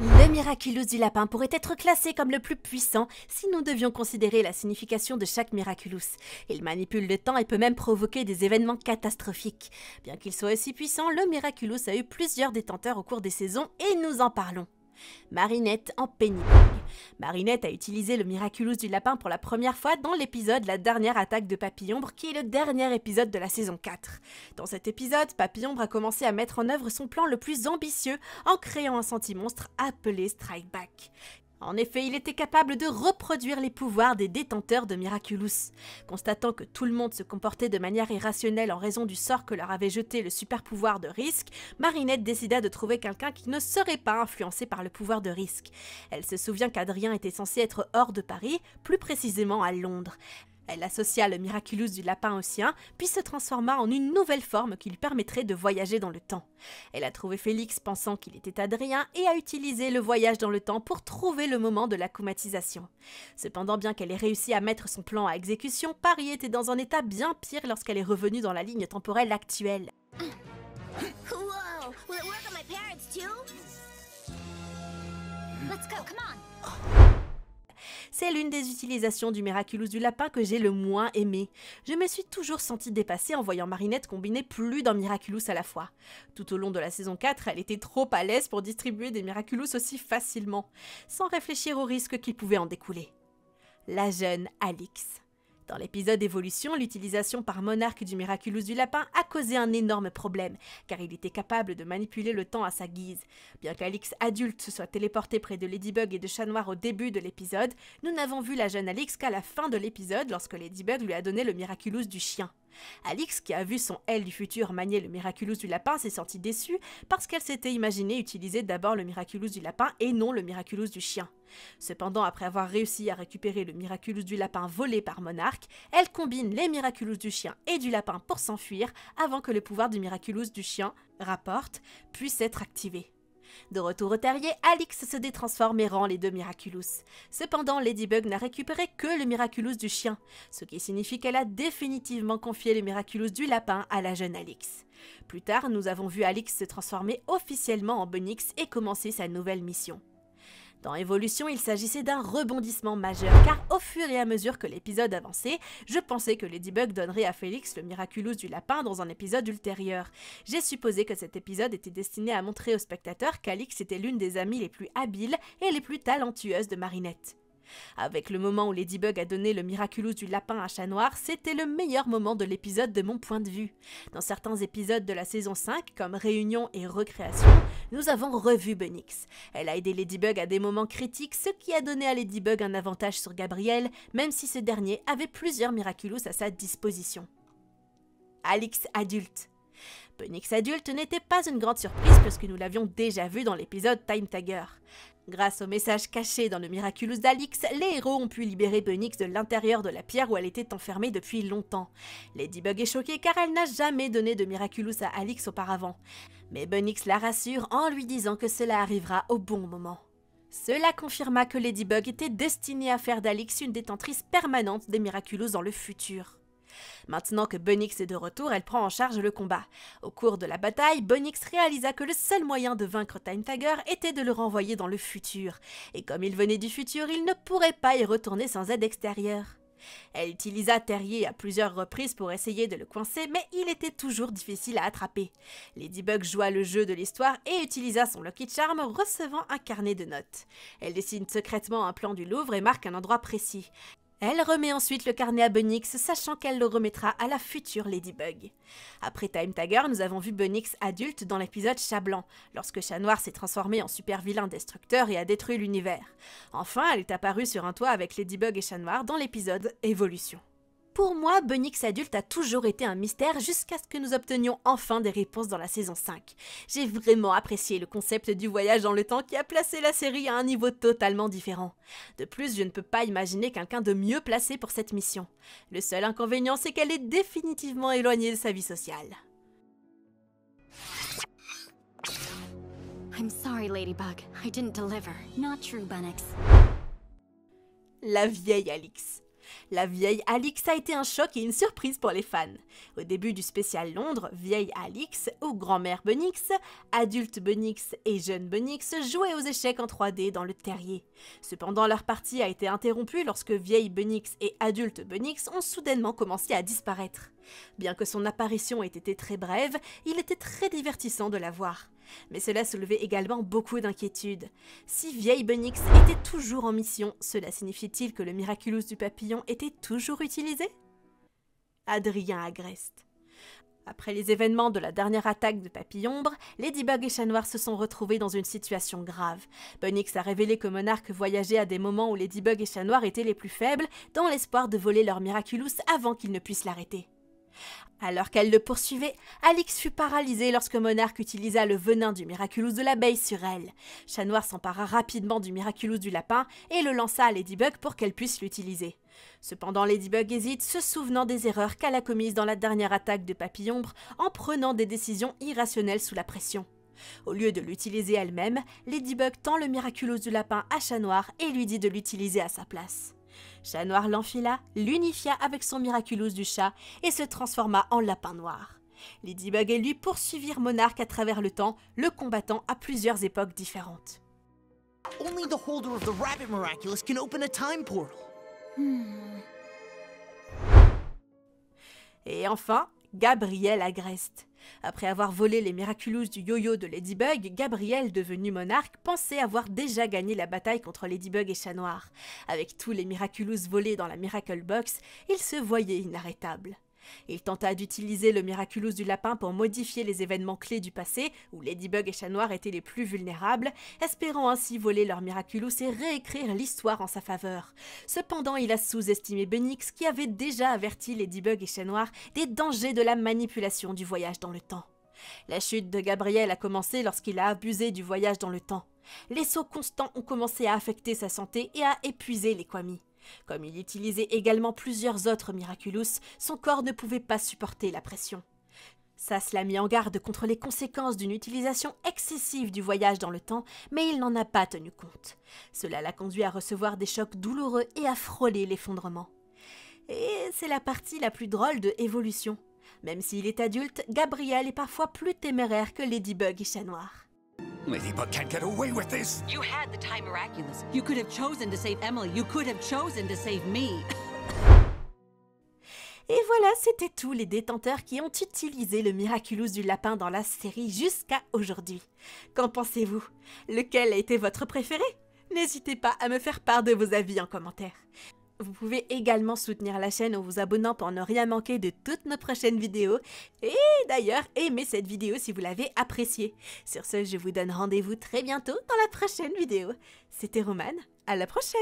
Le Miraculous du lapin pourrait être classé comme le plus puissant si nous devions considérer la signification de chaque Miraculous. Il manipule le temps et peut même provoquer des événements catastrophiques. Bien qu'il soit aussi puissant, le Miraculous a eu plusieurs détenteurs au cours des saisons et nous en parlons. Marinette en Pennybug. Marinette a utilisé le Miraculous du lapin pour la première fois dans l'épisode La dernière attaque de Papillombre, qui est le dernier épisode de la saison 4. Dans cet épisode, Papillombre a commencé à mettre en œuvre son plan le plus ambitieux en créant un senti-monstre appelé Strike Back. En effet, il était capable de reproduire les pouvoirs des détenteurs de Miraculous. Constatant que tout le monde se comportait de manière irrationnelle en raison du sort que leur avait jeté le super pouvoir de Risque, Marinette décida de trouver quelqu'un qui ne serait pas influencé par le pouvoir de Risque. Elle se souvient qu'Adrien était censé être hors de Paris, plus précisément à Londres. Elle associa le Miraculous du lapin au sien, puis se transforma en une nouvelle forme qui lui permettrait de voyager dans le temps. Elle a trouvé Félix pensant qu'il était Adrien et a utilisé le voyage dans le temps pour trouver le moment de l'acclimatisation. Cependant, bien qu'elle ait réussi à mettre son plan à exécution, Paris était dans un état bien pire lorsqu'elle est revenue dans la ligne temporelle actuelle. Whoa! Will it work on my parents too? Let's go, come on! C'est l'une des utilisations du Miraculous du lapin que j'ai le moins aimé. Je me suis toujours sentie dépassée en voyant Marinette combiner plus d'un Miraculous à la fois. Tout au long de la saison 4, elle était trop à l'aise pour distribuer des Miraculous aussi facilement, sans réfléchir aux risques qui pouvaient en découler. La jeune Alix. Dans l'épisode Évolution, l'utilisation par Monarque du Miraculous du lapin a causé un énorme problème, car il était capable de manipuler le temps à sa guise. Bien qu'Alix adulte se soit téléportée près de Ladybug et de Chat Noir au début de l'épisode, nous n'avons vu la jeune Alix qu'à la fin de l'épisode lorsque Ladybug lui a donné le Miraculous du chien. Alix, qui a vu son elle du futur manier le Miraculous du lapin, s'est sentie déçue parce qu'elle s'était imaginée utiliser d'abord le Miraculous du lapin et non le Miraculous du chien. Cependant, après avoir réussi à récupérer le Miraculous du lapin volé par Monarque, elle combine les Miraculous du chien et du lapin pour s'enfuir avant que le pouvoir du Miraculous du chien, rapporte, puisse être activé. De retour au terrier, Alix se détransforme et rend les deux Miraculous. Cependant, Ladybug n'a récupéré que le Miraculous du chien, ce qui signifie qu'elle a définitivement confié le Miraculous du lapin à la jeune Alix. Plus tard, nous avons vu Alix se transformer officiellement en Bunnyx et commencer sa nouvelle mission. Dans Évolution, il s'agissait d'un rebondissement majeur, car au fur et à mesure que l'épisode avançait, je pensais que Ladybug donnerait à Félix le Miraculous du lapin dans un épisode ultérieur. J'ai supposé que cet épisode était destiné à montrer aux spectateurs qu'Alix était l'une des amies les plus habiles et les plus talentueuses de Marinette. Avec le moment où Ladybug a donné le Miraculous du lapin à Chat Noir, c'était le meilleur moment de l'épisode de mon point de vue. Dans certains épisodes de la saison 5, comme Réunion et Recréation, nous avons revu Bunnyx. Elle a aidé Ladybug à des moments critiques, ce qui a donné à Ladybug un avantage sur Gabriel, même si ce dernier avait plusieurs Miraculous à sa disposition. Alix adulte. Bunnyx adulte n'était pas une grande surprise puisque nous l'avions déjà vu dans l'épisode Time Tiger. Grâce au message caché dans le Miraculous d'Alix, les héros ont pu libérer Bunnyx de l'intérieur de la pierre où elle était enfermée depuis longtemps. Ladybug est choquée car elle n'a jamais donné de Miraculous à Alix auparavant. Mais Bunnyx la rassure en lui disant que cela arrivera au bon moment. Cela confirma que Ladybug était destinée à faire d'Alix une détentrice permanente des Miraculous dans le futur. Maintenant que Bunnyx est de retour, elle prend en charge le combat. Au cours de la bataille, Bunnyx réalisa que le seul moyen de vaincre Time Tiger était de le renvoyer dans le futur. Et comme il venait du futur, il ne pourrait pas y retourner sans aide extérieure. Elle utilisa Terrier à plusieurs reprises pour essayer de le coincer, mais il était toujours difficile à attraper. Ladybug joua le jeu de l'histoire et utilisa son Lucky Charm, recevant un carnet de notes. Elle dessine secrètement un plan du Louvre et marque un endroit précis. Elle remet ensuite le carnet à Bunnyx, sachant qu'elle le remettra à la future Ladybug. Après Time Tiger, nous avons vu Bunnyx adulte dans l'épisode Chat Blanc, lorsque Chat Noir s'est transformé en super vilain destructeur et a détruit l'univers. Enfin, elle est apparue sur un toit avec Ladybug et Chat Noir dans l'épisode Évolution. Pour moi, Bunnyx adulte a toujours été un mystère jusqu'à ce que nous obtenions enfin des réponses dans la saison 5. J'ai vraiment apprécié le concept du voyage dans le temps qui a placé la série à un niveau totalement différent. De plus, je ne peux pas imaginer quelqu'un de mieux placé pour cette mission. Le seul inconvénient, c'est qu'elle est définitivement éloignée de sa vie sociale. I'm sorry, Ladybug. I didn't deliver. Not true, Bunnyx. La vieille Alix. La vieille Alix a été un choc et une surprise pour les fans. Au début du spécial Londres, vieille Alix ou grand-mère Bunix, adulte Bunix et jeune Bunix jouaient aux échecs en 3D dans le terrier. Cependant, leur partie a été interrompue lorsque vieille Bunix et adulte Bunix ont soudainement commencé à disparaître. Bien que son apparition ait été très brève, il était très divertissant de la voir. Mais cela soulevait également beaucoup d'inquiétudes. Si vieille Bunix était toujours en mission, cela signifie-t-il que le Miraculous du papillon était toujours utilisé? Adrien agreste. Après les événements de la dernière attaque de Papillombre, Ladybug et Chat Noir se sont retrouvés dans une situation grave. Bunix a révélé que Monarch voyageait à des moments où Ladybug et Chat Noir étaient les plus faibles, dans l'espoir de voler leur Miraculous avant qu'ils ne puissent l'arrêter. Alors qu'elle le poursuivait, Alix fut paralysée lorsque Monarch utilisa le venin du Miraculous de l'abeille sur elle. Chat Noir s'empara rapidement du Miraculous du lapin et le lança à Ladybug pour qu'elle puisse l'utiliser. Cependant, Ladybug hésite, se souvenant des erreurs qu'elle a commises dans la dernière attaque de Papillombre en prenant des décisions irrationnelles sous la pression. Au lieu de l'utiliser elle-même, Ladybug tend le Miraculous du lapin à Chat Noir et lui dit de l'utiliser à sa place. Chat Noir l'enfila, l'unifia avec son Miraculous du chat et se transforma en lapin noir. Ladybug et lui poursuivirent Monarch à travers le temps, le combattant à plusieurs époques différentes. Only the holder of the rabbit miraculous can open a time portal. Et enfin, Gabriel agreste. Après avoir volé les Miraculous du yo-yo de Ladybug, Gabriel, devenu monarque, pensait avoir déjà gagné la bataille contre Ladybug et Chat Noir. Avec tous les Miraculous volés dans la Miracle Box, il se voyait inarrêtable. Il tenta d'utiliser le Miraculous du lapin pour modifier les événements clés du passé, où Ladybug et Chat Noir étaient les plus vulnérables, espérant ainsi voler leur Miraculous et réécrire l'histoire en sa faveur. Cependant, il a sous-estimé Bunix, qui avait déjà averti Ladybug et Chat Noir des dangers de la manipulation du voyage dans le temps. La chute de Gabriel a commencé lorsqu'il a abusé du voyage dans le temps. Les sauts constants ont commencé à affecter sa santé et à épuiser les Kwami. Comme il utilisait également plusieurs autres Miraculous, son corps ne pouvait pas supporter la pression. Sass l'a mis en garde contre les conséquences d'une utilisation excessive du voyage dans le temps, mais il n'en a pas tenu compte. Cela l'a conduit à recevoir des chocs douloureux et à frôler l'effondrement. Et c'est la partie la plus drôle de Évolution. Même s'il est adulte, Gabriel est parfois plus téméraire que Ladybug et Chat Noir. Ladybug can't get away with this! You had the time miraculous. You could have chosen to save Emily. You could have chosen to save me. Et voilà, c'était tous les détenteurs qui ont utilisé le Miraculous du lapin dans la série jusqu'à aujourd'hui. Qu'en pensez-vous? Lequel a été votre préféré? N'hésitez pas à me faire part de vos avis en commentaire. Vous pouvez également soutenir la chaîne en vous abonnant pour ne rien manquer de toutes nos prochaines vidéos. Et d'ailleurs, aimez cette vidéo si vous l'avez appréciée. Sur ce, je vous donne rendez-vous très bientôt dans la prochaine vidéo. C'était Romane, à la prochaine!